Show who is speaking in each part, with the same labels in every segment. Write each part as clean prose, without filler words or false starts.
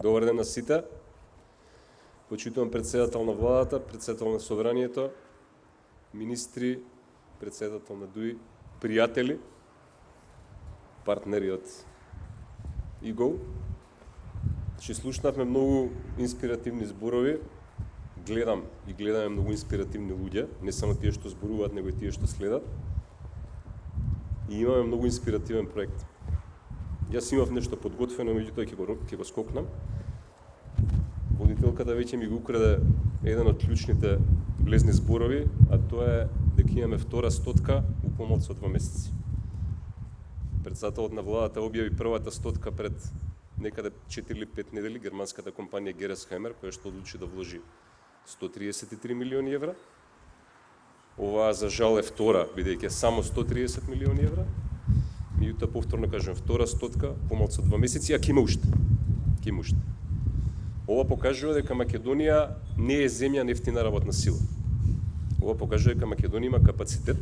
Speaker 1: Добар ден на сите. Почитувам председател на владата, председател на собранието, министри, председател на ДУИ, пријатели, партнери од ИГО. Слушнавме многу инспиративни зборови. Гледаме многу инспиративни луѓе, не само тие што зборуваат, него и тие што следат. И имаме многу инспиративен проект. Јас имав нешто подготвено, меѓутоа ќе го скокнам. Водителката веќе ми го украде еден од клучните влезни зборови, а тоа е дека имаме втора стотка у помалку од 2 месеци. Председателот на владата објави првата стотка пред некаде 4 или 5 недели, германската компанија Gerresheimer, која што одлучи да вложи 133 милиони евра. Оваа за жал е втора, бидејќи само 130 милиони евра. Меѓутоа повторно кажам, втора стотка помалку од 2 месеци, а ќе има уште. Ова покажува дека Македонија не е земја нефтина работна сила. Ова покажува дека Македонија има капацитет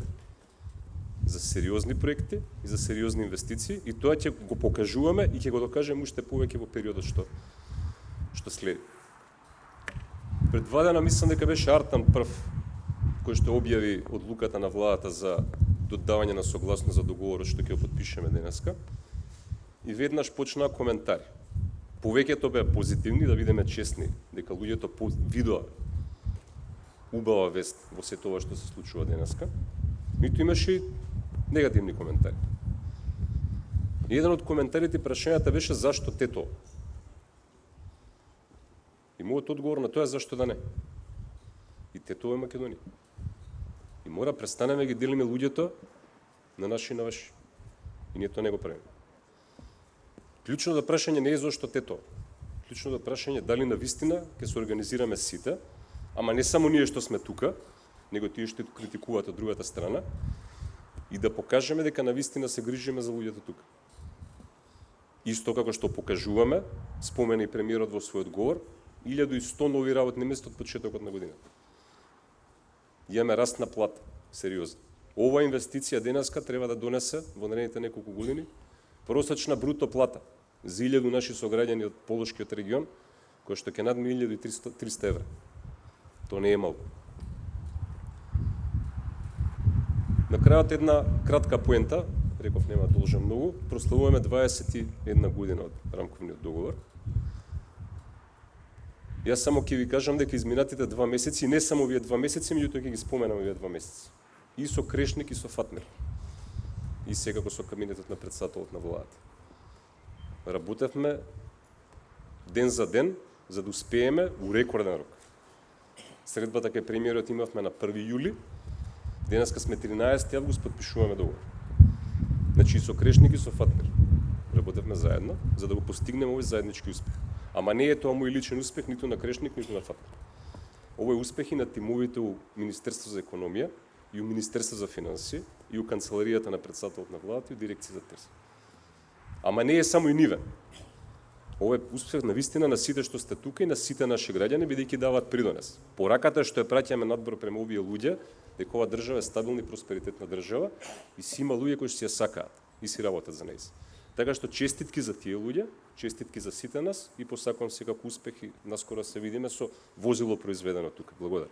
Speaker 1: за сериозни проекти и за сериозни инвестиции, и тоа ќе го покажуваме и ќе го докажеме уште повеќе во периодот што следи. Пред 2 дена мислам дека беше Артан прв кој што објави одлуката на владата за додавање на согласност за договорот што ќе го потпишеме денеска. И веднаш почнаа коментари. Повеќето беа позитивни, да бидеме честни, дека луѓето видоа убава вест во сето ова што се случува денеска. Ниту имаше и негативни коментари. Еден од коментарите и прашањата беше зашто тето. И мојот одговор на тоа е зашто да не. И тето е Македонија. И мора престанеме ги делиме луѓето на наши и на ваши. И ние тоа не го правиме. Клучното прашање не е зашто тето. Клучното прашање е дали навистина ќе се организираме сите, ама не само ние што сме тука, него тие што критикуваат од другата страна, и да покажеме дека навистина се грижиме за луѓето тука. Исто како што покажуваме, спомена и премиерот во својот говор, 1100 нови работни места од почетокот на годината. Имаме раст на плата, сериозно. Ова инвестиција денеска треба да донесе во наредните неколку години просечна бруто плата за 1000 наши сограѓани од Полошкиот регион, кој што ќе надмине 1300 евра. Тоа не е малку. На крајот една кратка поента, реков нема должам многу, прославуваме 21 година од рамковниот договор. Јас само ќе ви кажам дека изминатите 2 месеци, не само овие 2 месеци, меѓутоа ќе ги споменам овие 2 месеци. И со Крешник и со Фатмир. И секако со кабинетот на председателот на владата. Работевме ден за ден, за да успееме у рекорден рок. Средбата кај премиерот имавме на 1 јули, денеска сме 13 август, подпишуваме договор. Значи и со Крешник и со Фатмир работевме заедно, за да го постигнеме овој заеднички успех. Ама не е тоа мој личен успех, ниту на Крешник, ниту на Фатмир. Овој успех и на тимовите у Министерство за економија, и у Министерство за финансии, и у канцеларијата на председателот на владата, и у дирекција за ТЕРС. Ама не е само и ниве. Овој успех на вистина на сите што сте тука и на сите наши граѓани, бидејќи даваат придонес. Пораката што ја праќаме надбор према овие луѓе, дека ова држава е стабилна и просперитетна држава и си има луѓе кои што си ја сакаат и си работат за нејз. Така што честитки за тие луѓе, честитки за сите нас и посакувам секако успех и наскоро се видиме со возило произведено тука. Благодарам.